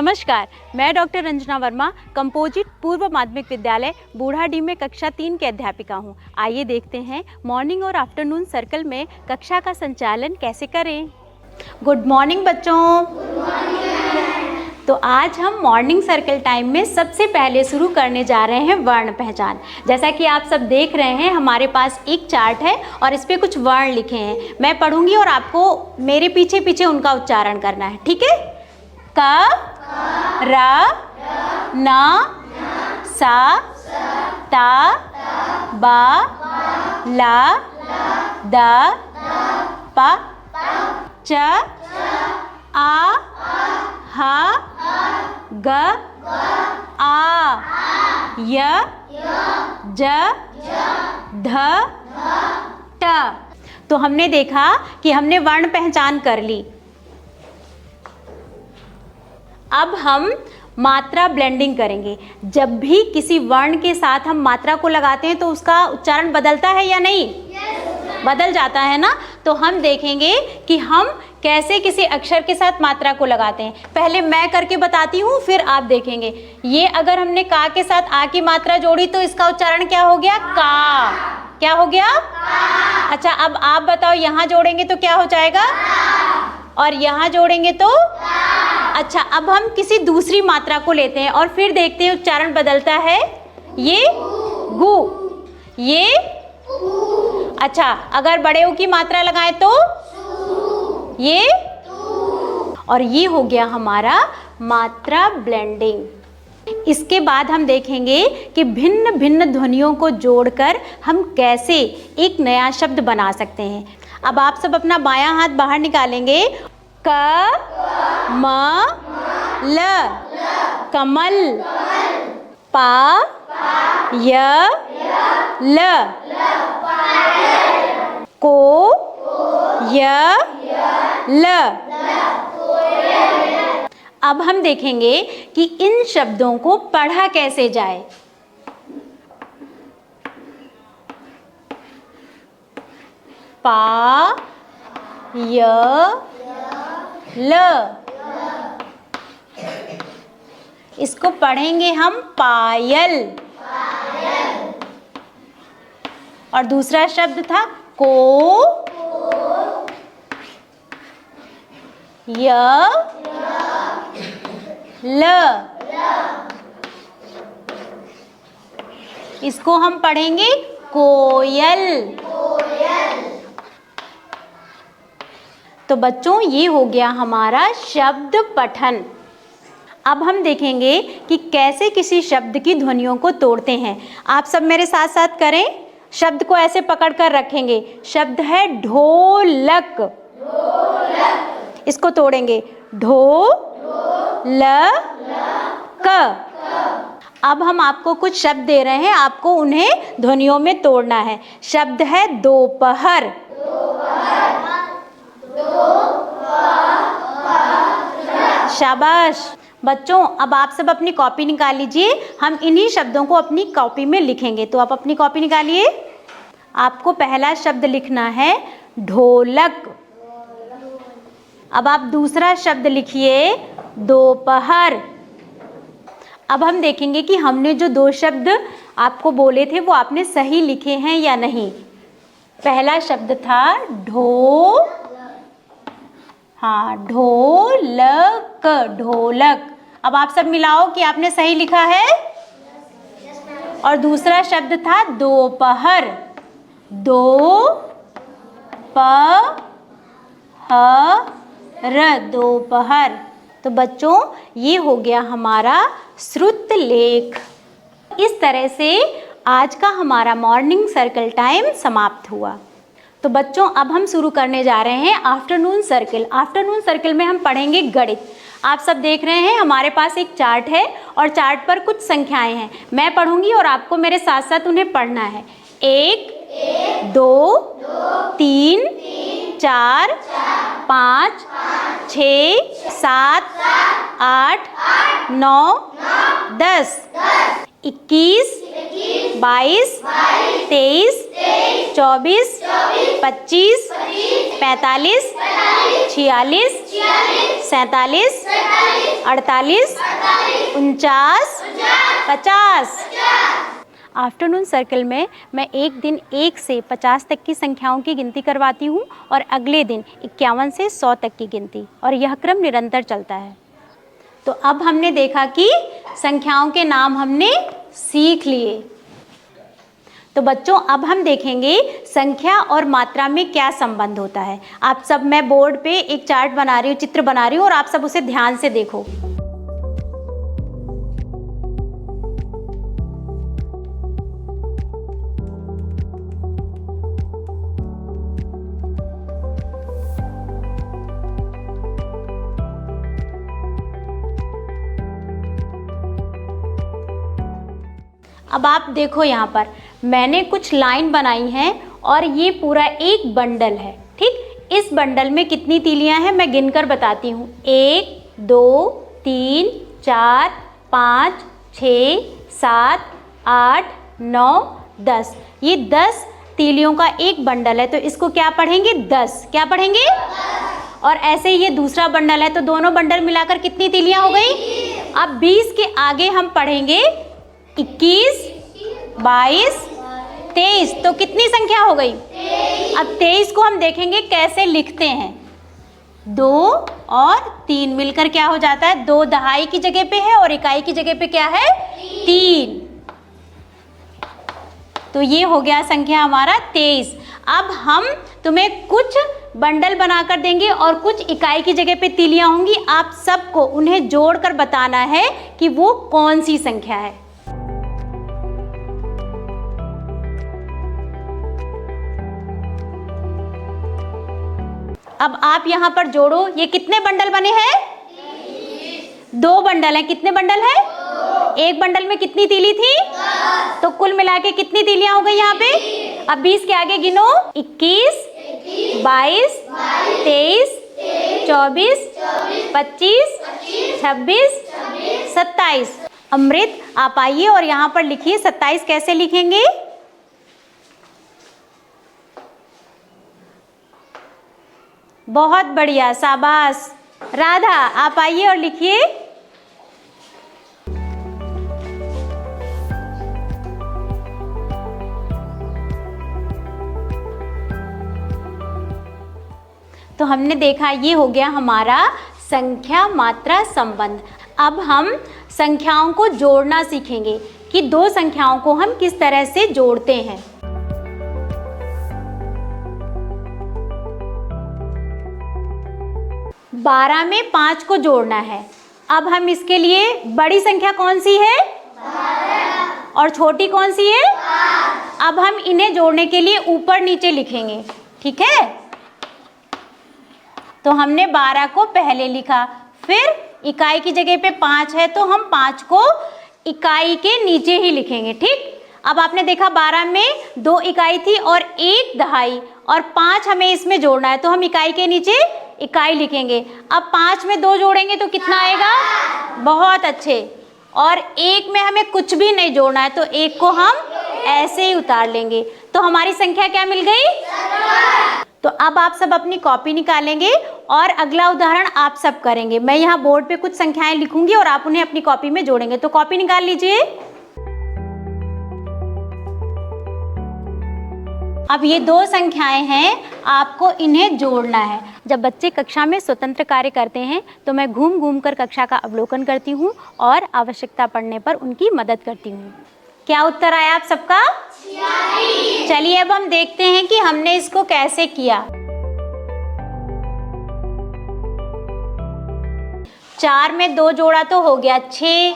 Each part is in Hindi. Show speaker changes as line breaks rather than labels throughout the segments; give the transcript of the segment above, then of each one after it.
नमस्कार, मैं डॉक्टर रंजना वर्मा कंपोजिट पूर्व माध्यमिक विद्यालय बूढ़ाडीह में कक्षा 3 के अध्यापिका हूँ। आइए देखते हैं मॉर्निंग और आफ्टरनून सर्कल में कक्षा का संचालन कैसे करें। गुड मॉर्निंग बच्चों। तो आज हम मॉर्निंग सर्कल टाइम में सबसे पहले शुरू करने जा रहे हैं वर्ण पहचान। जैसा कि आप सब देख रहे हैं, हमारे पास एक चार्ट है और इस पे कुछ वर्ण लिखे हैं। मैं पढ़ूंगी और आपको मेरे पीछे पीछे उनका उच्चारण करना है, ठीक है। क, र, न, सा, ता, बा, ला, द, प, च, आ, ह, ग, आ, य, ज, ध, ट। तो हमने देखा कि हमने वर्ण पहचान कर ली। अब हम मात्रा ब्लेंडिंग करेंगे। जब भी किसी वर्ण के साथ हम मात्रा को लगाते हैं तो उसका उच्चारण बदलता है या नहीं? बदल जाता है ना। तो हम देखेंगे कि हम कैसे किसी अक्षर के साथ मात्रा को लगाते हैं। पहले मैं करके बताती हूँ, फिर आप देखेंगे। ये अगर हमने का के साथ आ की मात्रा जोड़ी तो इसका उच्चारण क्या हो गया? का। क्या हो गया? का। अच्छा, अब आप बताओ, यहाँ जोड़ेंगे तो क्या हो जाएगा? का। और यहाँ जोड़ेंगे तो? का। अच्छा, अब हम किसी दूसरी मात्रा को लेते हैं और फिर देखते हैं उच्चारण बदलता है। ये गु, ये अच्छा, अगर बड़े ऊ की मात्रा लगाएं तो ये, और ये हो गया हमारा मात्रा ब्लेंडिंग। इसके बाद हम देखेंगे कि भिन्न भिन्न ध्वनियों को जोड़कर हम कैसे एक नया शब्द बना सकते हैं। अब आप सब अपना बायां हाथ बाहर निकालेंगे। क, म, ल, कमल। पा, य, ल, को, य, ल। अब हम देखेंगे कि इन शब्दों को पढ़ा कैसे जाए। पा, य, ल। इसको पढ़ेंगे हम पायल। और दूसरा शब्द था को, य, ल। इसको हम पढ़ेंगे कोयल। तो बच्चों, ये हो गया हमारा शब्द पठन। अब हम देखेंगे कि कैसे किसी शब्द की ध्वनियों को तोड़ते हैं। आप सब मेरे साथ साथ करें। शब्द को ऐसे पकड़ कर रखेंगे। शब्द है ढोलक। इसको तोड़ेंगे। ढो, ल, क। अब हम आपको कुछ शब्द दे रहे हैं, आपको उन्हें ध्वनियों में तोड़ना है। शब्द है दोपहर। शाबाश बच्चों। अब आप सब अपनी कॉपी निकाल लीजिए। हम इन्हीं शब्दों को अपनी कॉपी में लिखेंगे। तो आप अपनी कॉपी निकालिए। आपको पहला शब्द लिखना है ढोलक। अब आप दूसरा शब्द लिखिए दोपहर। अब हम देखेंगे कि हमने जो दो शब्द आपको बोले थे वो आपने सही लिखे हैं या नहीं। पहला शब्द था ढोलक, ढोलक। अब आप सब मिलाओ कि आपने सही लिखा है। और दूसरा शब्द था दोपहर। दोपहर। तो बच्चों, ये हो गया हमारा श्रुत लेख। इस तरह से आज का हमारा मॉर्निंग सर्कल टाइम समाप्त हुआ। तो बच्चों, अब हम शुरू करने जा रहे हैं आफ्टरनून सर्कल। आफ्टरनून सर्कल में हम पढ़ेंगे गणित। आप सब देख रहे हैं, हमारे पास एक चार्ट है और चार्ट पर कुछ संख्याएं हैं। मैं पढ़ूंगी और आपको मेरे साथ साथ उन्हें पढ़ना है। 1, 2, 3, 4, 5, 6, 7, 8, 9, 10, 21, 22, 23, 24, 25, 45, 46, 47, 48, 49, 50। आफ्टरनून सर्कल में मैं एक दिन 1 से 50 तक की संख्याओं की गिनती करवाती हूँ और अगले दिन 51 से 100 तक की गिनती, और यह क्रम निरंतर चलता है। तो अब हमने देखा कि संख्याओं के नाम हमने सीख लिए। तो बच्चों अब हम देखेंगे संख्या और मात्रा में क्या संबंध होता है। आप सब, मैं बोर्ड पे एक चार्ट बना रही हूँ, चित्र बना रही हूँ, और आप सब उसे ध्यान से देखो। अब आप देखो, यहाँ पर मैंने कुछ लाइन बनाई हैं और ये पूरा एक बंडल है। ठीक, इस बंडल में कितनी तीलियां हैं मैं गिनकर बताती हूँ। 1, 2, 3, 4, 5, 6, 7, 8, 9, 10। ये 10 तीलियों का एक बंडल है, तो इसको क्या पढ़ेंगे? 10। क्या पढ़ेंगे? और ऐसे ही ये दूसरा बंडल है, तो दोनों बंडल मिलाकर कितनी तीलियां हो गई? अब 20 के आगे हम पढ़ेंगे 21, 22, 23। तो कितनी संख्या हो गई? अब 23 को हम देखेंगे कैसे लिखते हैं। 2 और 3 मिलकर क्या हो जाता है? 2 दहाई की जगह पे है और इकाई की जगह पे क्या है? 3। तो ये हो गया संख्या हमारा 23। अब हम तुम्हें कुछ बंडल बनाकर देंगे और कुछ इकाई की जगह पे तीलियां होंगी। आप सबको उन्हें जोड़कर बताना है कि वो कौन सी संख्या है। अब आप यहाँ पर जोड़ो, ये कितने बंडल बने हैं? 2 बंडल हैं। कितने बंडल हैं? 1 बंडल में कितनी तीली थी? तो कुल मिला के कितनी तीलियां हो गई यहाँ पे? अब 20 के आगे गिनो। 21, 22, 23, 24, 25, 26, 27। अमृत, आप आइए और यहाँ पर लिखिए 27 कैसे लिखेंगे? बहुत बढ़िया, शाबाश। राधा, आप आइए और लिखिए। तो हमने देखा ये हो गया हमारा संख्या मात्रा संबंध। अब हम संख्याओं को जोड़ना सीखेंगे कि 2 संख्याओं को हम किस तरह से जोड़ते हैं। 12 में 5 को जोड़ना है। अब हम इसके लिए बड़ी संख्या कौन सी है? 12। और छोटी कौन सी है? 5। अब हम इन्हें जोड़ने के लिए ऊपर नीचे लिखेंगे, ठीक है? तो हमने 12 को पहले लिखा, फिर इकाई की जगह पे 5 है तो हम 5 को इकाई के नीचे ही लिखेंगे, ठीक? अब आपने देखा 12 में 2 इकाई थी और 1 दहाई, और 5 हमें इसमें जोड़ना है, तो हम इकाई के नीचे इकाई लिखेंगे। अब 5 में 2 जोड़ेंगे तो कितना आएगा? बहुत अच्छे। और 1 में हमें कुछ भी नहीं जोड़ना है, तो 1 को हम ऐसे ही उतार लेंगे। तो हमारी संख्या क्या मिल गई? 7। तो अब आप सब अपनी कॉपी निकालेंगे और अगला उदाहरण आप सब करेंगे। मैं यहाँ बोर्ड पे कुछ संख्याएं लिखूंगी और आप उन्हें अपनी कॉपी में जोड़ेंगे। तो कॉपी निकाल लीजिए। अब ये 2 संख्याएं हैं, आपको इन्हें जोड़ना है। जब बच्चे कक्षा में स्वतंत्र कार्य करते हैं तो मैं घूम घूम कर कक्षा का अवलोकन करती हूँ और आवश्यकता पड़ने पर उनकी मदद करती हूँ। क्या उत्तर आया आप सबका? चलिए अब हम देखते हैं कि हमने इसको कैसे किया। 4 में 2 जोड़ा तो हो गया 6,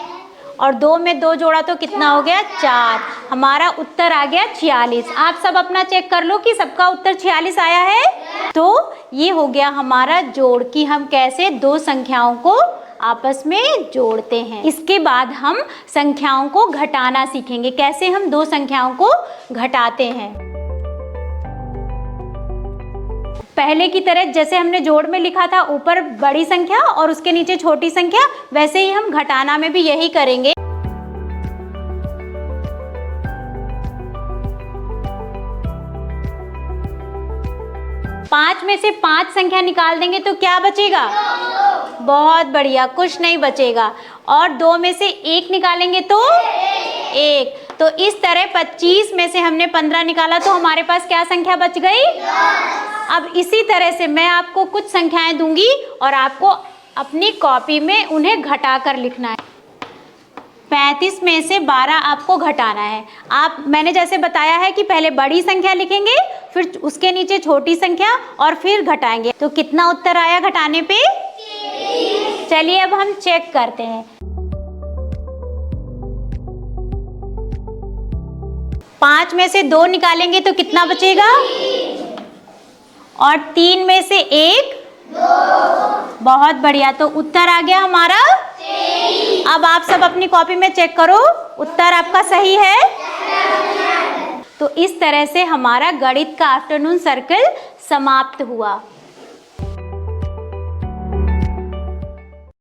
और 2 में 2 जोड़ा तो कितना हो गया? 4। हमारा उत्तर आ गया 46। आप सब अपना चेक कर लो कि सबका उत्तर 46 आया है। तो ये हो गया हमारा जोड़ कि हम कैसे 2 संख्याओं को आपस में जोड़ते हैं। इसके बाद हम संख्याओं को घटाना सीखेंगे, कैसे हम 2 संख्याओं को घटाते हैं। पहले की तरह जैसे हमने जोड़ में लिखा था ऊपर बड़ी संख्या और उसके नीचे छोटी संख्या, वैसे ही हम घटाना में भी यही करेंगे। 5 में से 5 संख्या निकाल देंगे तो क्या बचेगा? बहुत बढ़िया, कुछ नहीं बचेगा। और 2 में से 1 निकालेंगे तो 1। तो इस तरह 25 में से हमने 15 निकाला तो हमारे पास क्या संख्या बच गई? अब इसी तरह से मैं आपको कुछ संख्याएं दूंगी और आपको अपनी कॉपी में उन्हें घटाकर लिखना है। 35 में से 12 आपको घटाना है। मैंने जैसे बताया है कि पहले बड़ी संख्या लिखेंगे, फिर उसके नीचे छोटी संख्या और फिर घटाएंगे। तो कितना उत्तर आया घटाने पे? चलिए अब हम चेक करते हैं। 5 में से 2 निकालेंगे तो कितना बचेगा? और 3 में से 1? 2। बहुत बढ़िया, तो उत्तर आ गया हमारा 23। अब आप सब अपनी कॉपी में चेक करो, उत्तर आपका सही है? तो इस तरह से हमारा गणित का आफ्टरनून सर्कल समाप्त हुआ।